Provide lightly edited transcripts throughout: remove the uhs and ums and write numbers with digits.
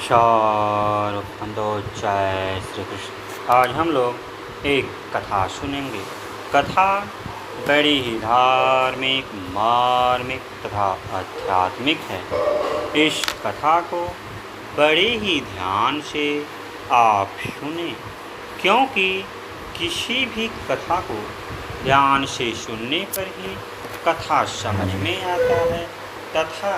नमस्कार बंधु, जय श्री कृष्ण। आज हम लोग एक कथा सुनेंगे। कथा बड़ी ही धार्मिक, मार्मिक तथा आध्यात्मिक है। इस कथा को बड़े ही ध्यान से आप सुने, क्योंकि किसी भी कथा को ध्यान से सुनने पर ही कथा समझ में आता है तथा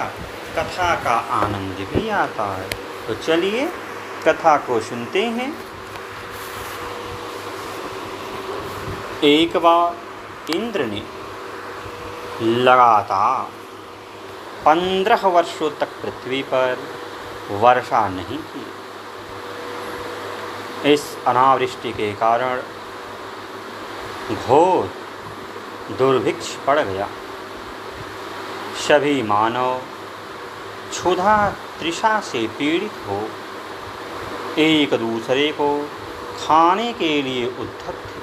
कथा का आनंद भी आता है। तो चलिए कथा को सुनते हैं। एक बार इंद्र ने लगातार 15 वर्षों तक पृथ्वी पर वर्षा नहीं की। इस अनावृष्टि के कारण घोर दुर्भिक्ष पड़ गया। सभी मानव क्षुधा तृषा से पीड़ित हो एक दूसरे को खाने के लिए उद्यत थे।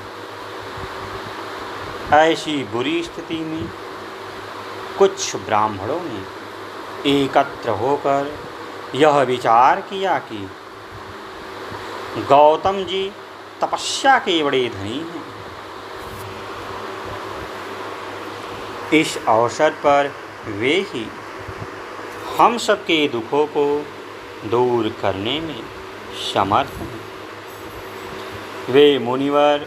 ऐसी बुरी स्थिति में कुछ ब्राह्मणों ने एकत्र होकर यह विचार किया कि गौतम जी तपस्या के बड़े धनी हैं। इस अवसर पर वे ही हम सबके दुखों को दूर करने में समर्थ हैं। वे मुनिवर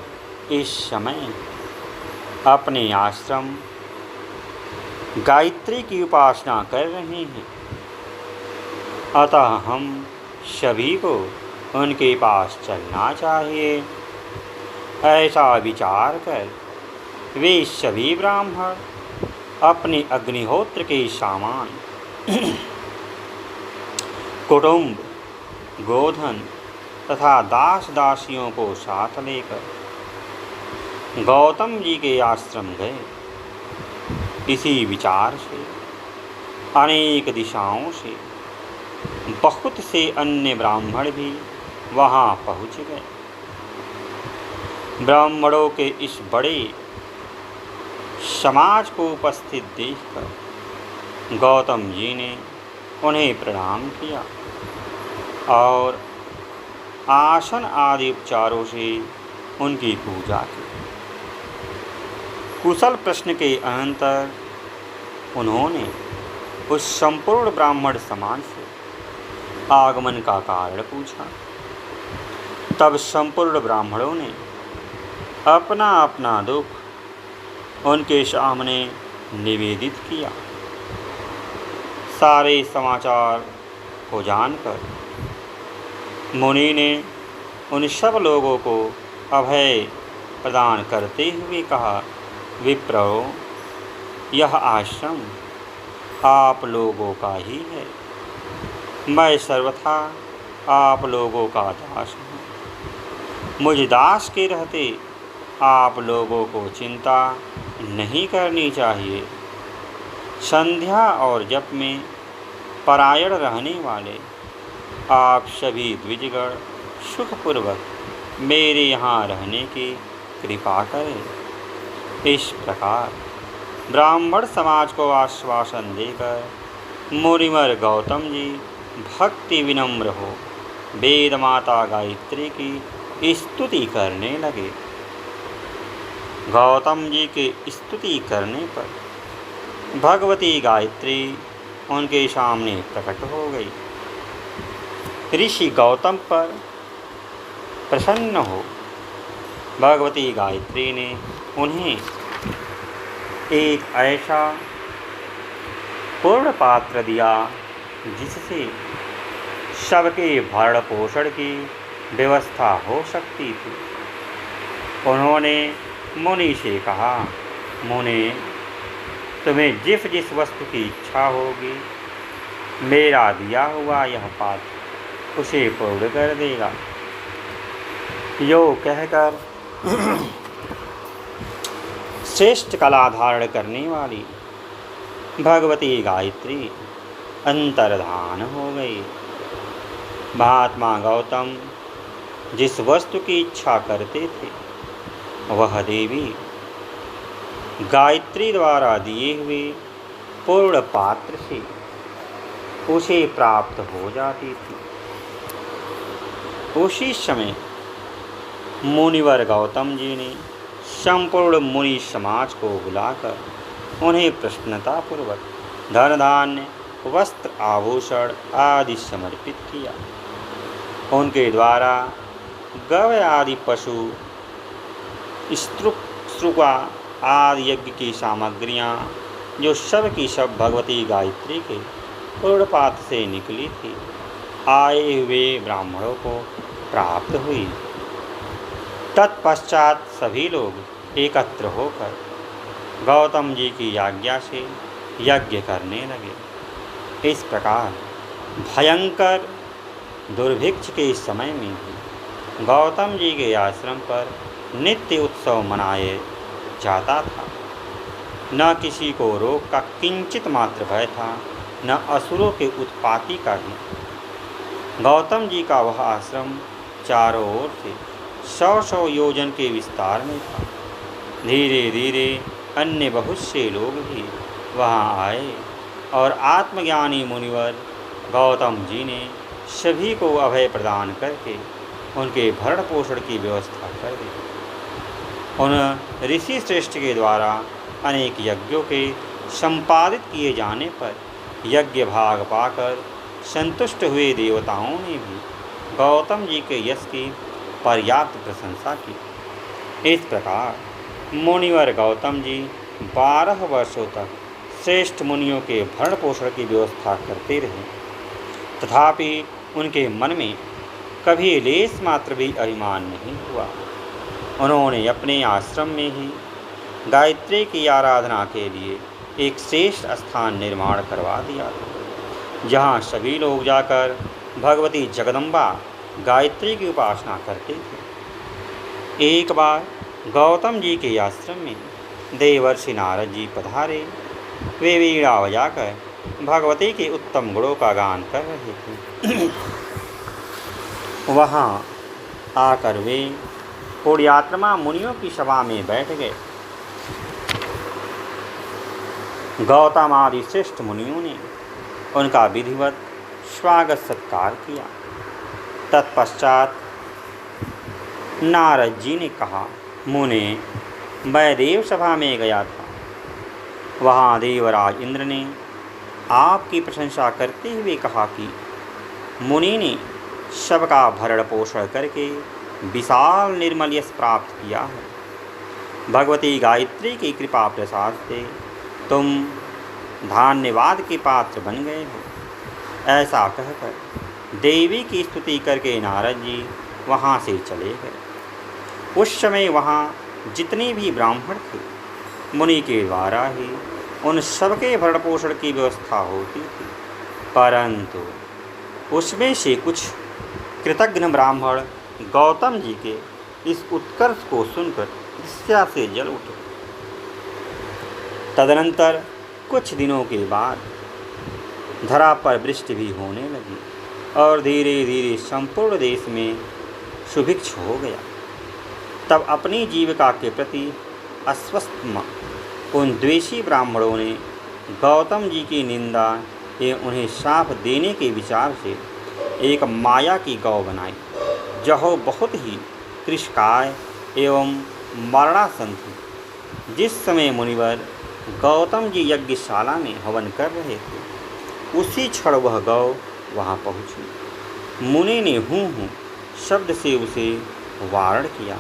इस समय अपने आश्रम गायत्री की उपासना कर रहे हैं, अतः हम सभी को उनके पास चलना चाहिए। ऐसा विचार कर वे सभी ब्राह्मण अपने अग्निहोत्र के सामान, कुटुंब, गोधन तथा दास दासियों को साथ लेकर गौतम जी के आश्रम गए। इसी विचार से अनेक दिशाओं से बहुत से अन्य ब्राह्मण भी वहाँ पहुँच गए। ब्राह्मणों के इस बड़े समाज को उपस्थित देखकर गौतम जी ने उन्हें प्रणाम किया और आसन आदि उपचारों से उनकी पूजा की। कुशल प्रश्न के अनंतर उन्होंने उस संपूर्ण ब्राह्मण समाज से आगमन का कारण पूछा। तब संपूर्ण ब्राह्मणों ने अपना अपना दुख उनके सामने निवेदित किया। सारे समाचार को जानकर मुनि ने उन सब लोगों को अभय प्रदान करते हुए कहा, विप्रो, यह आश्रम आप लोगों का ही है। मैं सर्वथा आप लोगों का दास हूँ। मुझ दास के रहते आप लोगों को चिंता नहीं करनी चाहिए। संध्या और जप में परायण रहने वाले आप सभी द्विजगण सुखपूर्वक मेरे यहाँ रहने की कृपा करें। इस प्रकार ब्राह्मण समाज को आश्वासन देकर मुनिवर गौतम जी भक्ति विनम्र हो वेद माता गायत्री की स्तुति करने लगे। गौतम जी की स्तुति करने पर भगवती गायत्री उनके सामने प्रकट हो गई। ऋषि गौतम पर प्रसन्न हो भगवती गायत्री ने उन्हें एक ऐसा पूर्ण पात्र दिया जिससे सबके भरण पोषण की व्यवस्था हो सकती थी। उन्होंने मुनि से कहा, मुनि, तुम्हें जिस वस्तु की इच्छा होगी मेरा दिया हुआ यह पात्र उसे पूर्ण कर देगा। यो कहकर श्रेष्ठ कला धारण करने वाली भगवती गायत्री अंतर्धान हो गई। महात्मा गौतम जिस वस्तु की इच्छा करते थे वह देवी गायत्री द्वारा दिए हुए पूर्ण पात्र से उसे प्राप्त हो जाती थी। उसी समय मुनिवर गौतम जी ने संपूर्ण मुनि समाज को बुलाकर उन्हें प्रसन्नतापूर्वक धन धान्य वस्त्र आभूषण आदि समर्पित किया। उनके द्वारा गव आदि पशु स्त्रुका आदि यज्ञ की सामग्रियाँ जो सब की सब भगवती गायत्री के पूर्णपात से निकली थी, आए हुए ब्राह्मणों को प्राप्त हुई। तत्पश्चात सभी लोग एकत्र होकर गौतम जी की आज्ञा से यज्ञ करने लगे। इस प्रकार भयंकर दुर्भिक्ष के समय में भी गौतम जी के आश्रम पर नित्य उत्सव मनाया जाता था। न किसी को रोग का किंचित मात्र भय था, न असुरों के उत्पाती का भी। गौतम जी का वह आश्रम चारों ओर से 100 योजन के विस्तार में था। धीरे धीरे अन्य बहुत से लोग भी वहाँ आए और आत्मज्ञानी मुनिवर गौतम जी ने सभी को अभय प्रदान करके उनके भरण पोषण की व्यवस्था कर दी। उन ऋषि श्रेष्ठ के द्वारा अनेक यज्ञों के संपादित किए जाने पर यज्ञ भाग पाकर संतुष्ट हुए देवताओं ने भी गौतम जी के यश की पर्याप्त प्रशंसा की। इस प्रकार मुनिवर गौतम जी 12 वर्षों तक श्रेष्ठ मुनियों के भरण पोषण की व्यवस्था करते रहे। तथापि उनके मन में कभी लेस मात्र भी अभिमान नहीं हुआ। उन्होंने अपने आश्रम में ही गायत्री की आराधना के लिए एक श्रेष्ठ स्थान निर्माण करवा दिया, जहाँ सभी लोग जाकर भगवती जगदम्बा गायत्री की उपासना करते थे। एक बार गौतम जी के आश्रम में देवर्षि नारद जी पधारे। वे वीणा बजाकर भगवती के उत्तम गुणों का गान कर रहे थे। वहाँ आकर वे पुण्यात्मा मुनियों की सभा में बैठ गए। गौतम आदि श्रेष्ठ मुनियों ने उनका विधिवत स्वागत सत्कार किया। तत्पश्चात नारद जी ने कहा, मुने, मैं देव सभा में गया था। वहाँ देवराज इंद्र ने आपकी प्रशंसा करते हुए कहा कि मुनि ने सबका भरण पोषण करके विशाल निर्मल यश प्राप्त किया है। भगवती गायत्री की कृपा प्रसाद से तुम धन्यवाद के पात्र बन गए हो। ऐसा कहकर देवी की स्तुति करके नारद जी वहाँ से चले गए। उस समय वहाँ जितने भी ब्राह्मण थे, मुनि के द्वारा ही उन सबके भरण पोषण की व्यवस्था होती थी। परंतु उसमें से कुछ कृतज्ञ ब्राह्मण गौतम जी के इस उत्कर्ष को सुनकर ईर्ष्या से जल उठे। तदनंतर कुछ दिनों के बाद धरा पर वृष्टि भी होने लगी और धीरे धीरे संपूर्ण देश में सुभिक्ष हो गया। तब अपनी जीविका के प्रति अस्वस्थ उन द्वेषी ब्राह्मणों ने गौतम जी की निंदा एवं उन्हें शाप देने के विचार से एक माया की गौ बनाई, जो बहुत ही कृशकाय एवं मरणासन थी। जिस समय मुनिवर गौतम जी यज्ञशाला में हवन कर रहे थे, उसी क्षण वह गौ वहाँ पहुँची। मुनि ने हूँ शब्द से उसे वारण किया।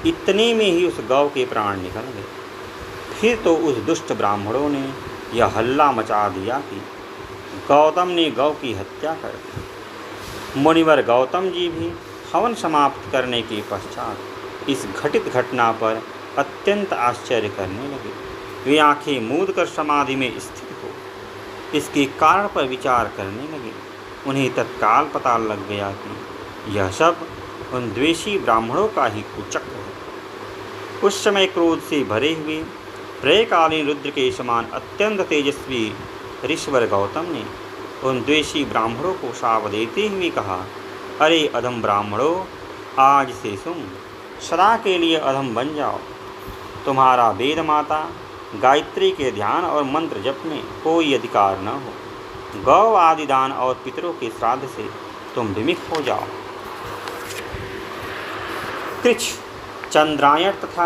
इतने में ही उस गौ के प्राण निकल गए। फिर तो उस दुष्ट ब्राह्मणों ने यह हल्ला मचा दिया कि गौतम ने गौ की हत्या कर दी। मुनिवर गौतम जी भी हवन समाप्त करने के पश्चात इस घटित घटना पर अत्यंत आश्चर्य करने लगे। वे आंखें मूंद कर समाधि में स्थित हो इसके कारण पर विचार करने लगे। उन्हें तत्काल पता लग गया कि यह सब उन द्वेषी ब्राह्मणों का ही कुचक्र है। उस समय क्रोध से भरे हुए प्रलयकालीन रुद्र के समान अत्यंत तेजस्वी ऋषिवर गौतम ने उन द्वेषी ब्राह्मणों को शाप देते हुए कहा, अरे अधम ब्राह्मणों, आज से तुम सदा के लिए अधम बन जाओ। तुम्हारा वेद माता गायत्री के ध्यान और मंत्र जप में कोई अधिकार न हो। गौ आदि दान और पितरों के श्राद्ध से तुम विमुख हो जाओ। कृच्छ चंद्रायण तथा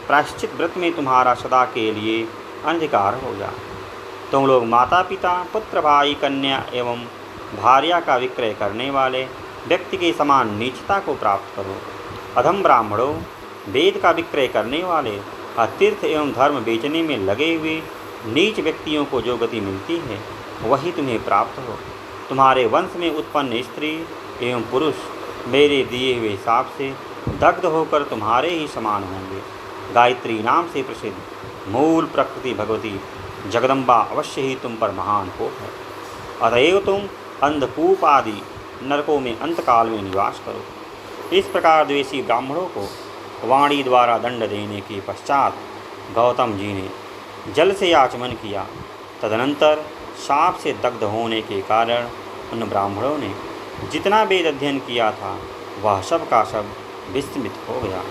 प्रायश्चित व्रत में तुम्हारा सदा के लिए अंधकार हो जा। तुम लोग माता पिता पुत्र भाई कन्या एवं भार्या का विक्रय करने वाले व्यक्ति के समान नीचता को प्राप्त करो। अधम ब्राह्मणों, वेद का विक्रय करने वाले तीर्थ एवं धर्म बेचने में लगे हुए नीच व्यक्तियों को जो गति मिलती है वही तुम्हें प्राप्त हो। तुम्हारे वंश में उत्पन्न स्त्री एवं पुरुष मेरे दिए हुए हिसाब से दग्ध होकर तुम्हारे ही समान होंगे। गायत्री नाम से प्रसिद्ध मूल प्रकृति भगवती जगदम्बा अवश्य ही तुम पर महान कोप है। अतएव तुम अंधकूप आदि नरकों में अंतकाल में निवास करो। इस प्रकार द्वेषी ब्राह्मणों को वाणी द्वारा दंड देने के पश्चात गौतम जी ने जल से आचमन किया। तदनंतर साप से दग्ध होने के कारण उन ब्राह्मणों ने जितना वेद अध्ययन किया था वह सब का सब विस्मृत हो गया।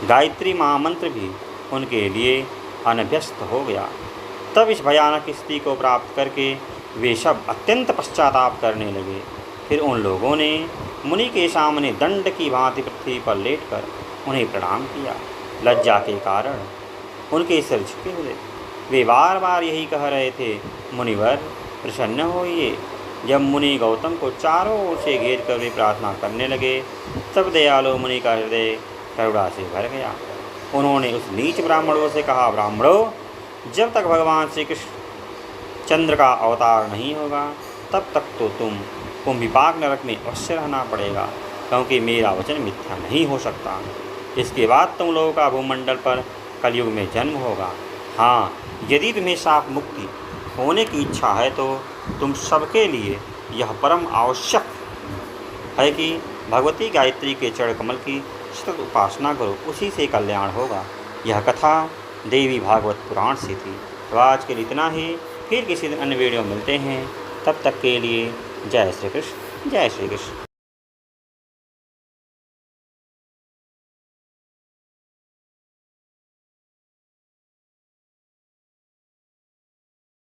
गायत्री महामंत्र भी उनके लिए अनभ्यस्त हो गया। तब इस भयानक स्थिति को प्राप्त करके वे सब अत्यंत पश्चाताप करने लगे। फिर उन लोगों ने मुनि के सामने दंड की भांति पृथ्वी पर लेटकर उन्हें प्रणाम किया। लज्जा के कारण उनके सिर झुके हुए वे बार बार यही कह रहे थे, मुनिवर प्रसन्न होइए। जब मुनि गौतम को चारों ओर से घेर कर वे प्रार्थना करने लगे तब दयालु मुनि का हृदय करुणा से भर गया। उन्होंने उस नीच ब्राह्मणों से कहा, ब्राह्मणों, जब तक भगवान श्री कृष्ण चंद्र का अवतार नहीं होगा तब तक तो तुम कुंभिपाक नरक में अवश्य रहना पड़ेगा, क्योंकि मेरा वचन मिथ्या नहीं हो सकता। इसके बाद तुम लोगों का भूमंडल पर कलयुग में जन्म होगा। हाँ, यदि तुम्हें शाप मुक्ति होने की इच्छा है तो तुम सबके लिए यह परम आवश्यक है कि भगवती गायत्री के चरण कमल की सतत उपासना करो, उसी से कल्याण होगा। यह कथा देवी भागवत पुराण से थी। तो आज के लिए इतना ही, फिर किसी दिन अन्य वीडियो मिलते हैं। तब तक के लिए जय श्री कृष्ण, जय श्री कृष्ण।